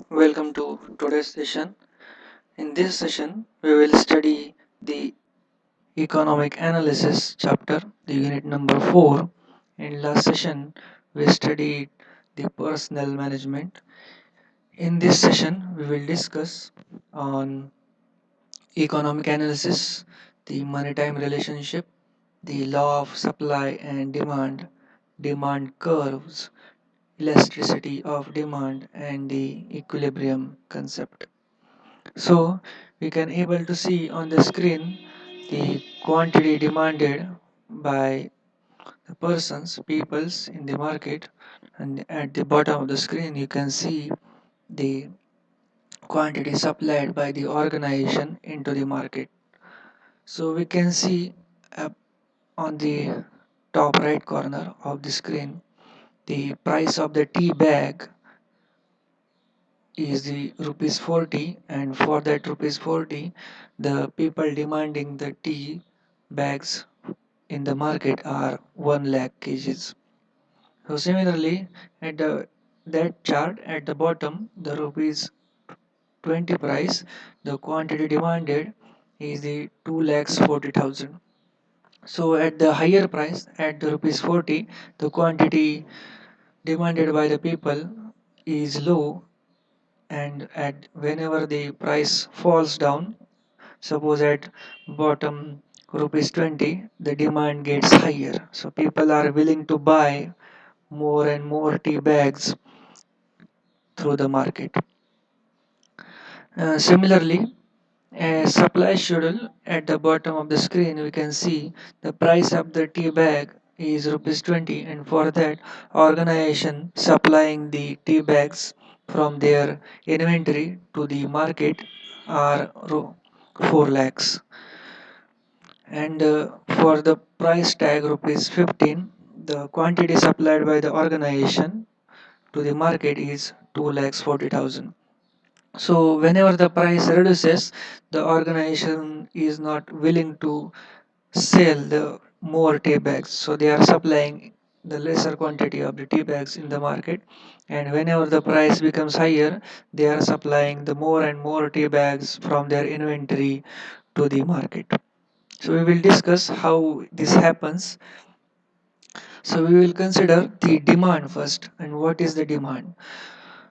Welcome to today's session. In this session, we will study the economic analysis chapter, the unit number 4. In last session, we studied the personnel management. In this session, we will discuss on economic analysis, the money-time relationship, the law of supply and demand, demand curves, elasticity of demand, and the equilibrium concept. So we can able to see on the screen the quantity demanded by the persons, peoples in the market, and at the bottom of the screen you can see the quantity supplied by the organization into the market. So we can see on the top right corner of the screen the price of the tea bag is the rupees 40, and for that rupees 40 the people demanding the tea bags in the market are 1 lakh kgs. So similarly, at that chart at the bottom, the rupees 20 price, the quantity demanded is the 2 lakhs 40,000. So at the higher price, at the rupees 40, the quantity demanded by the people is low, and at whenever the price falls down, suppose at bottom rupees 20, the demand gets higher, so people are willing to buy more and more tea bags through the market. Similarly, a supply schedule at the bottom of the screen, we can see the price of the tea bag is rupees 20, and for that organization supplying the tea bags from their inventory to the market are 4 lakhs, and for the price tag rupees 15, the quantity supplied by the organization to the market is 2 lakhs 40,000. So whenever the price reduces, the organization is not willing to sell the more tea bags, so they are supplying the lesser quantity of the tea bags in the market, and whenever the price becomes higher, they are supplying the more and more tea bags from their inventory to the market. So we will discuss how this happens. So we will consider the demand first, and what is the demand.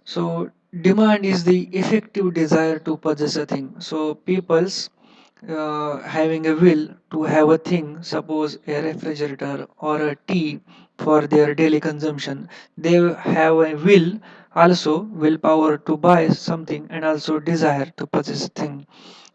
So demand is the effective desire to possess a thing. So people's having a will to have a thing, suppose a refrigerator or a tea for their daily consumption. They have a will, also willpower to buy something, and also desire to possess a thing,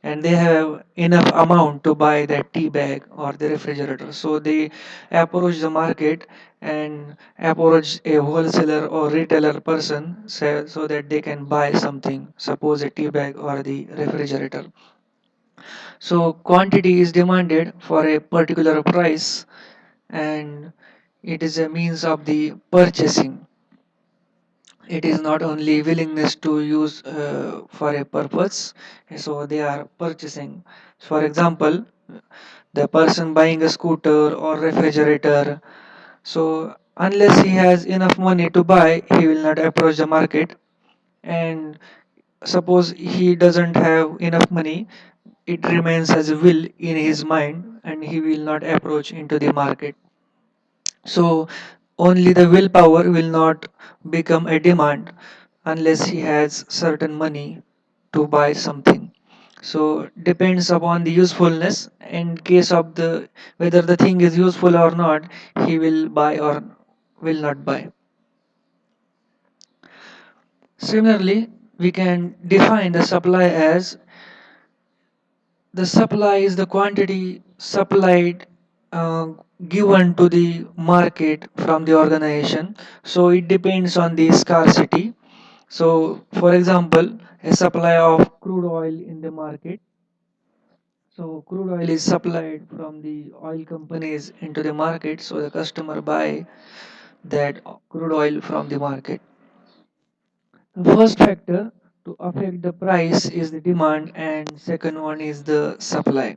and they have enough amount to buy that tea bag or the refrigerator, so they approach the market and approach a wholesaler or retailer person so that they can buy something, suppose a tea bag or the refrigerator. So quantity is demanded for a particular price, and it is a means of the purchasing. It is not only willingness to use for a purpose, so they are purchasing. For example, the person buying a scooter or refrigerator, so unless he has enough money to buy, he will not approach the market, and suppose he doesn't have enough money, it remains as a will in his mind and he will not approach into the market. So only the willpower will not become a demand unless he has certain money to buy something. So depends upon the usefulness. In case of the whether the thing is useful or not, he will buy or will not buy. Similarly, we can define the supply as the supply is the quantity supplied uh, given to the market from the organization, so it depends on the scarcity. So for example, a supply of crude oil in the market, so crude oil is supplied from the oil companies into the market, so the customer buy that crude oil from the market. The first factor to affect the price is the demand, and second one is the supply.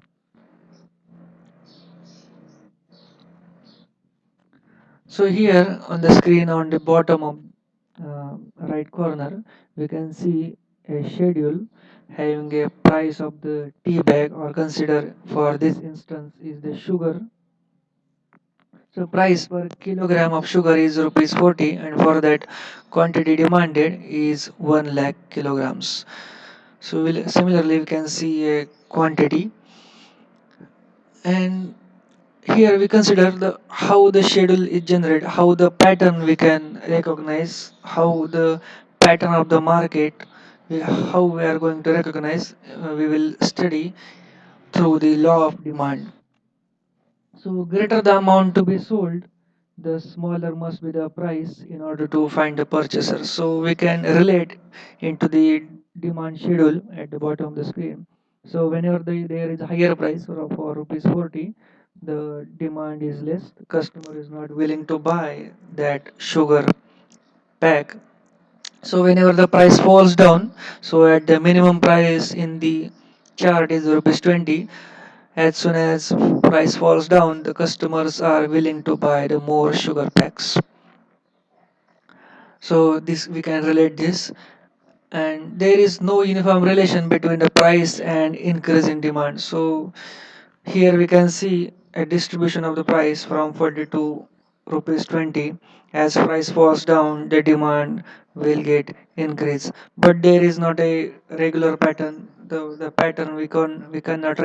So here on the screen on the bottom of right corner, we can see a schedule having a price of the tea bag, or consider for this instance is the sugar. So price per kilogram of sugar is rupees 40, and for that quantity demanded is 1 lakh kilograms. So similarly we can see a quantity, and here we consider the how the schedule is generated, how the pattern we can recognize, how the pattern of the market, how we are going to recognize, we will study through the law of demand. So greater the amount to be sold, the smaller must be the price in order to find the purchaser. So we can relate into the demand schedule at the bottom of the screen. So whenever there is a higher price for rupees 40, the demand is less. The customer is not willing to buy that sugar pack. So whenever the price falls down, so at the minimum price in the chart is rupees 20, as soon as price falls down, the customers are willing to buy the more sugar packs. So this we can relate this, and there is no uniform relation between the price and increase in demand. So here we can see a distribution of the price from 40 to rupees 20. As price falls down, the demand will get increase, but there is not a regular pattern. The pattern we cannot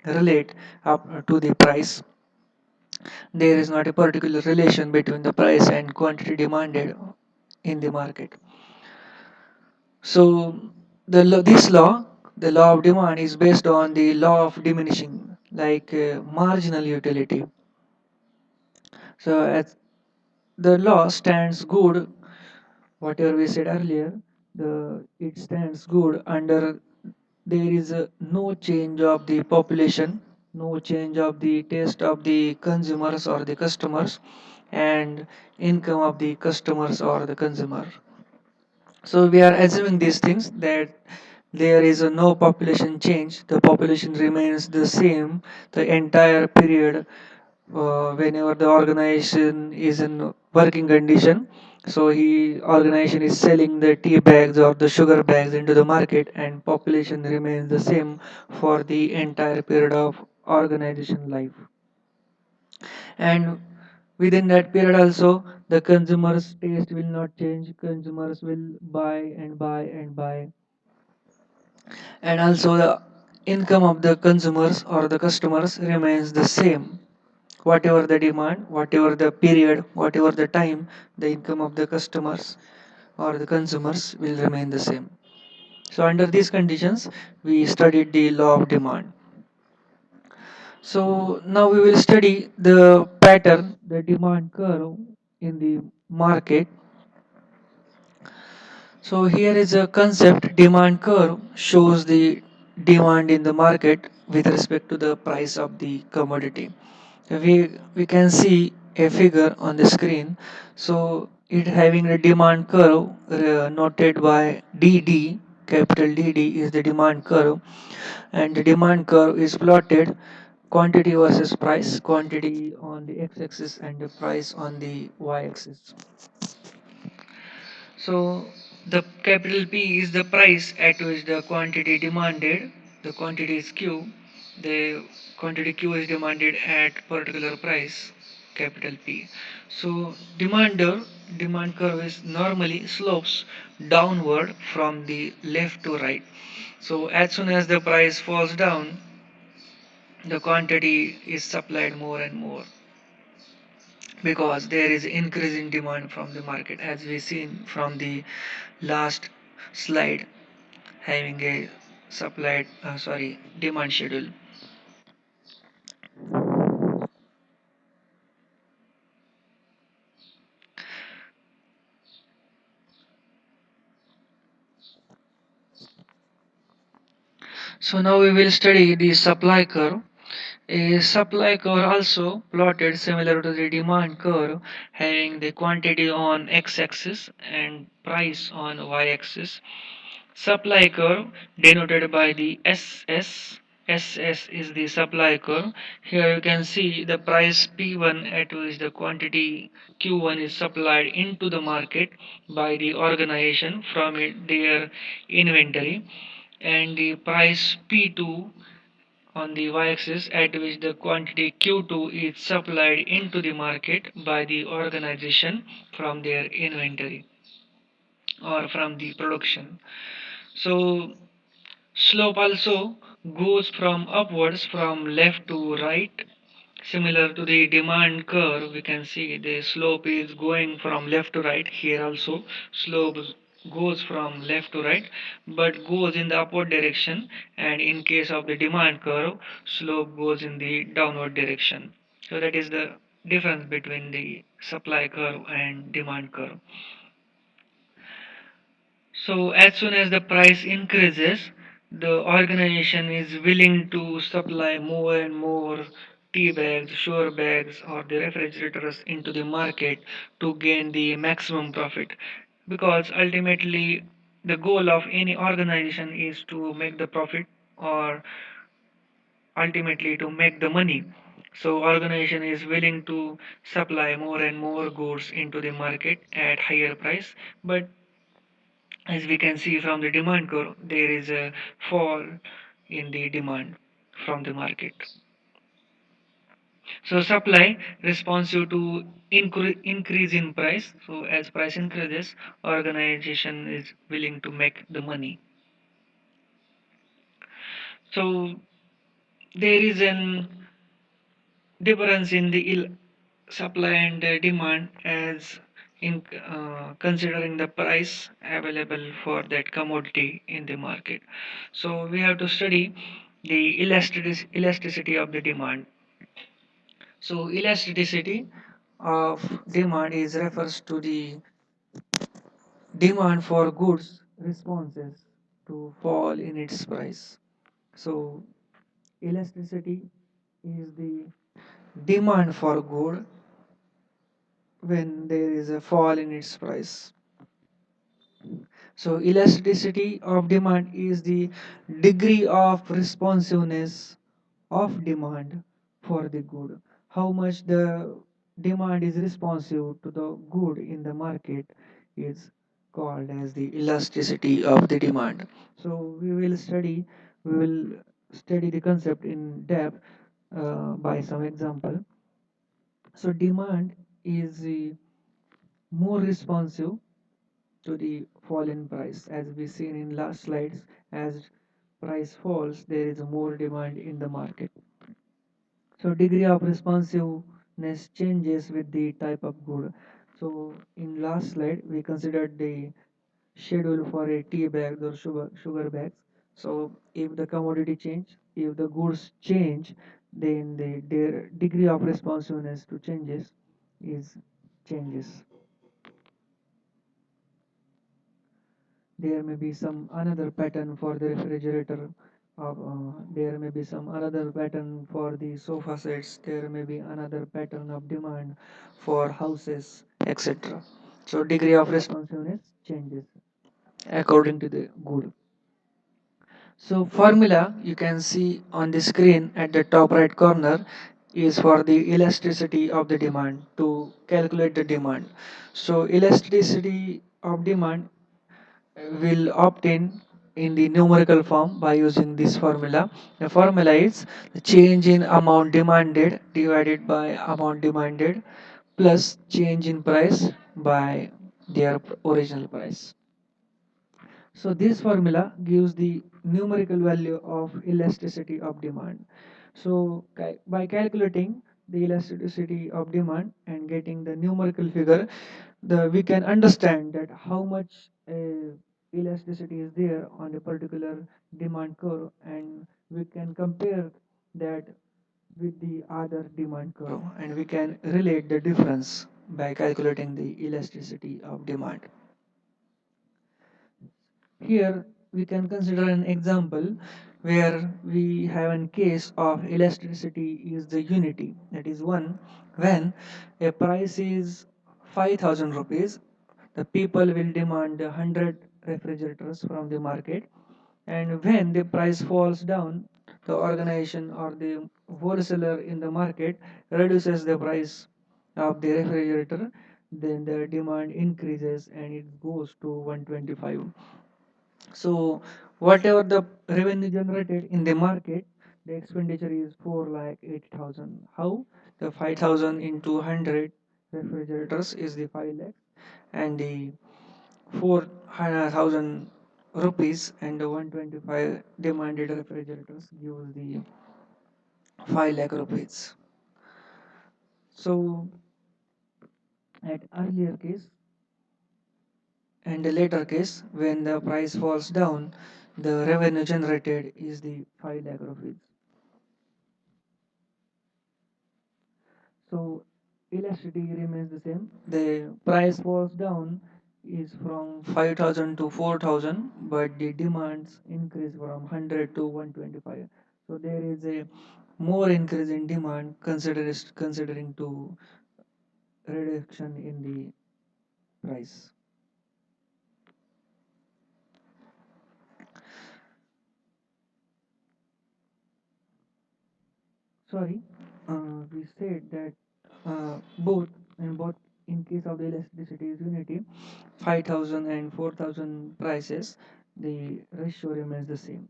relate up to the price. There is not a particular relation between the price and quantity demanded in the market. So this law, the law of demand, is based on the law of diminishing, like marginal utility. So as the law stands good, whatever we said earlier, it stands good under there is no change of the population, no change of the taste of the consumers or the customers, and income of the customers or the consumer. So we are assuming these things, that there is no population change, the population remains the same the entire period, whenever the organization is in working condition. So he organization is selling the tea bags or the sugar bags into the market, and population remains the same for the entire period of organization life. And within that period also, the consumers taste will not change, consumers will buy and buy and buy. And also the income of the consumers or the customers remains the same. Whatever the demand, whatever the period, whatever the time, the income of the customers or the consumers will remain the same. So under these conditions, we studied the law of demand. So now we will study the pattern, the demand curve in the market. So here is a concept, demand curve shows the demand in the market with respect to the price of the commodity. We can see a figure on the screen. So it having a demand curve noted by DD, capital DD is the demand curve, and the demand curve is plotted quantity versus price, quantity on the x-axis and the price on the y-axis. So the capital P is the price at which the quantity demanded, the quantity is Q, the quantity Q is demanded at particular price, capital P. So demand curve is normally slopes downward from the left to right. So as soon as the price falls down, the quantity is supplied more and more, because there is increase in demand from the market, as we seen from the last slide having a demand schedule. So now we will study the supply curve. A supply curve also plotted similar to the demand curve, having the quantity on x-axis and price on y-axis. Supply curve denoted by the SS SS is the supply curve. Here you can see the price P1 at which the quantity Q1 is supplied into the market by the organization from their inventory, and the price P2 on the y-axis at which the quantity Q2 is supplied into the market by the organization from their inventory or from the production. So slope also goes from upwards from left to right. Similar to the demand curve, we can see the slope is going from left to right. Here also slope goes from left to right but goes in the upward direction, and in case of the demand curve, slope goes in the downward direction. So that is the difference between the supply curve and demand curve. So as soon as the price increases, the organization is willing to supply more and more tea bags, sugar bags, or the refrigerators into the market to gain the maximum profit. Because ultimately, the goal of any organization is to make the profit or ultimately to make the money. So organization is willing to supply more and more goods into the market at higher price, but as we can see from the demand curve, there is a fall in the demand from the market. So supply responsive to increase in price. So as price increases, organization is willing to make the money. So there is an difference in the supply and demand as in considering the price available for that commodity in the market. So we have to study the elasticity of the demand. So elasticity of demand is refers to the demand for goods responses to fall in its price. So elasticity is the demand for good when there is a fall in its price. So elasticity of demand is the degree of responsiveness of demand for the good. How much the demand is responsive to the good in the market is called as the elasticity of the demand. So we will study the concept in depth by some example. So demand is more responsive to the fall in price. As we seen in last slides, as price falls, there is more demand in the market. So degree of responsiveness changes with the type of good. So in last slide, we considered the schedule for a tea bag or sugar bags. So if the commodity change, if the goods change, then their degree of responsiveness to changes is changes. There may be some another pattern for the refrigerator, there may be some another pattern for the sofa sets, there may be another pattern of demand for houses, etc. So degree of responsiveness changes according to the good. So formula you can see on the screen at the top right corner is for the elasticity of the demand to calculate the demand. So elasticity of demand will obtain in the numerical form by using this formula. The formula is the change in amount demanded divided by amount demanded plus change in price by their original price. So this formula gives the numerical value of elasticity of demand. So by calculating the elasticity of demand and getting the numerical figure, we can understand that how much elasticity is there on a particular demand curve, and we can compare that with the other demand curve, and we can relate the difference by calculating the elasticity of demand. Here we can consider an example where we have a case of elasticity is the unity, that is one when a price is 5,000 rupees, the people will demand 100 refrigerators from the market, and when the price falls down the organization or the wholesaler in the market reduces the price of the refrigerator, then the demand increases and it goes to 125. So whatever the revenue generated in the market, the expenditure is 4 lakh 80,000. How? The 5,000 into 100 refrigerators is the 5 lakh, and the 4,000 rupees and the 125 demanded refrigerators gives the 5 lakh rupees. So at earlier case and the later case, when the price falls down, the revenue generated is the 5 lakh rupees. So elasticity remains the same. The price falls down is from 5,000 to 4,000, but the demands increase from 100 to 125. So there is a more increase in demand considering to reduction in the price. Sorry, we said that both in case of the elasticity is unity, 5,000 and 4,000 prices, the ratio remains the same.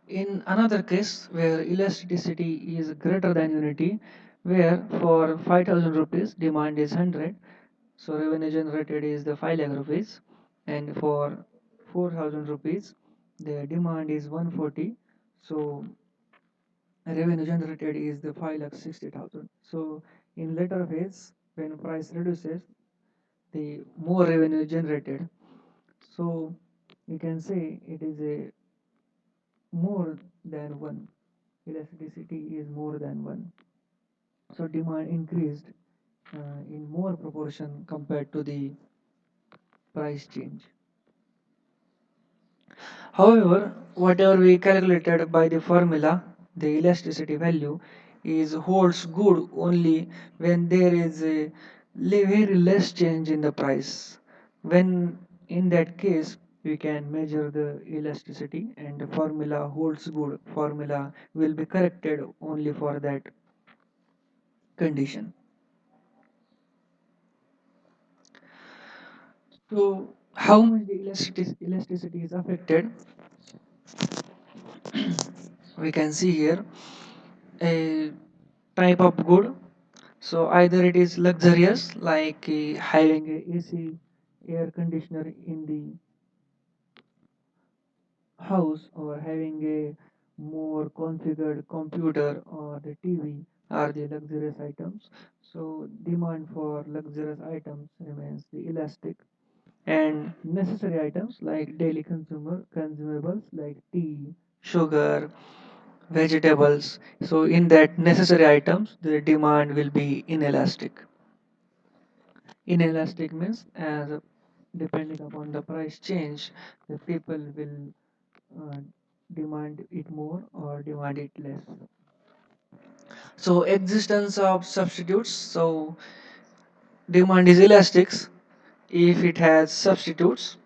In another case where elasticity is greater than unity, where for 5,000 rupees demand is 100, so revenue generated is the 5 lakh rupees, and for 4,000 rupees the demand is 140, so revenue generated is the 5 lakh 60,000. So in later phase, when price reduces, the more revenue generated. So you can say it is a more than one. Elasticity is more than one. So demand increased in more proportion compared to the price change. However, whatever we calculated by the formula, the elasticity value is holds good only when there is a very less change in the price. When in that case we can measure the elasticity and the formula holds good. Formula will be corrected only for that condition. So how much the elasticity is affected, we can see here a type of good. So either it is luxurious like having a AC air conditioner in the house, or having a more configured computer or the TV are the luxurious items. So demand for luxurious items remains the elastic, and necessary items like daily consumables like tea, sugar, vegetables. So in that necessary items, the demand will be inelastic. Inelastic means as depending upon the price change, the people will uh, demand it more or demand it less. So existence of substitutes. So demand is elastic if it has substitutes.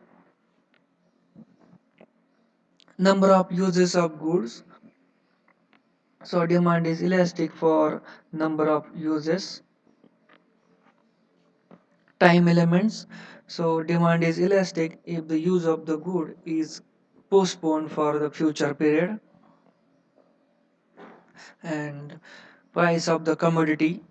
Number of uses of goods. So demand is elastic for number of uses. Time elements. So demand is elastic if the use of the good is postponed for the future period. And price of the commodity.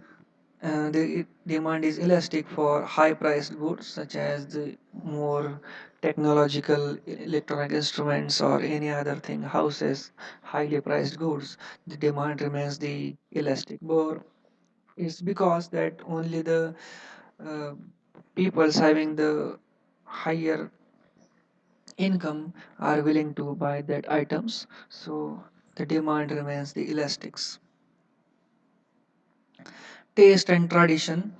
The demand is elastic for high priced goods such as the more technological electronic instruments or any other thing, houses, highly priced goods. The demand remains the elastic. But it's because that only the uh, peoples having the higher income are willing to buy that items, so the demand remains the elastics. Taste and tradition.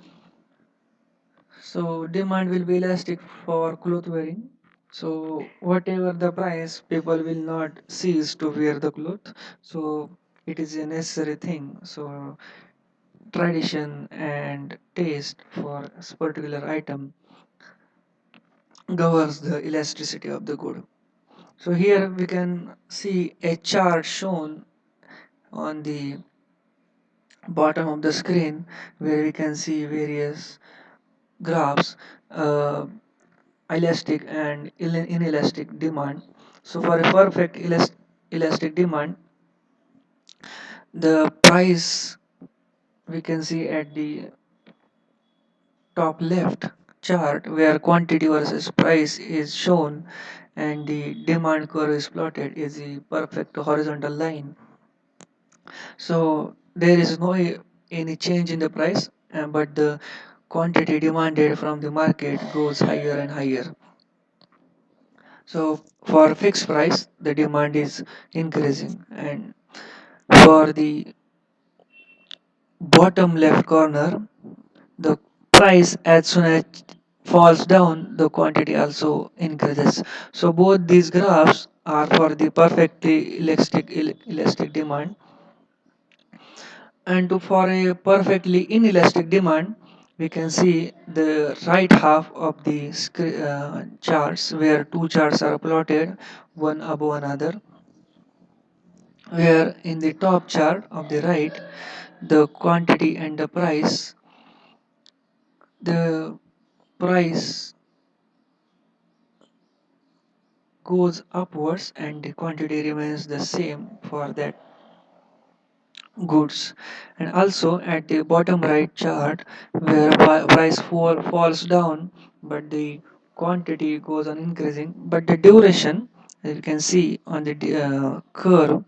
So demand will be elastic for cloth wearing. So whatever the price, people will not cease to wear the cloth. So it is a necessary thing. So tradition and taste for a particular item governs the elasticity of the good. So here we can see a chart shown on the bottom of the screen where we can see various graphs, uh, elastic and inelastic demand. So for a perfect elastic demand, the price we can see at the top left chart where quantity versus price is shown and the demand curve is plotted is the perfect horizontal line. So there is no any change in the price, but the quantity demanded from the market goes higher and higher. So for fixed price, the demand is increasing, and for the bottom left corner, the price as soon as falls down, the quantity also increases. So both these graphs are for the perfectly elastic demand, and for a perfectly inelastic demand, we can see the right half of the charts where two charts are plotted one above another, where in the top chart of the right the quantity and the price goes upwards and the quantity remains the same for that goods. And also at the bottom right chart where price falls down but the quantity goes on increasing, but the duration, as you can see on the curve,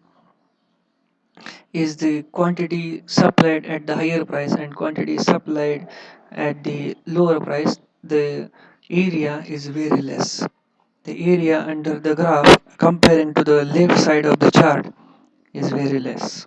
is the quantity supplied at the higher price and quantity supplied at the lower price, the area is very less. The area under the graph comparing to the left side of the chart is very less.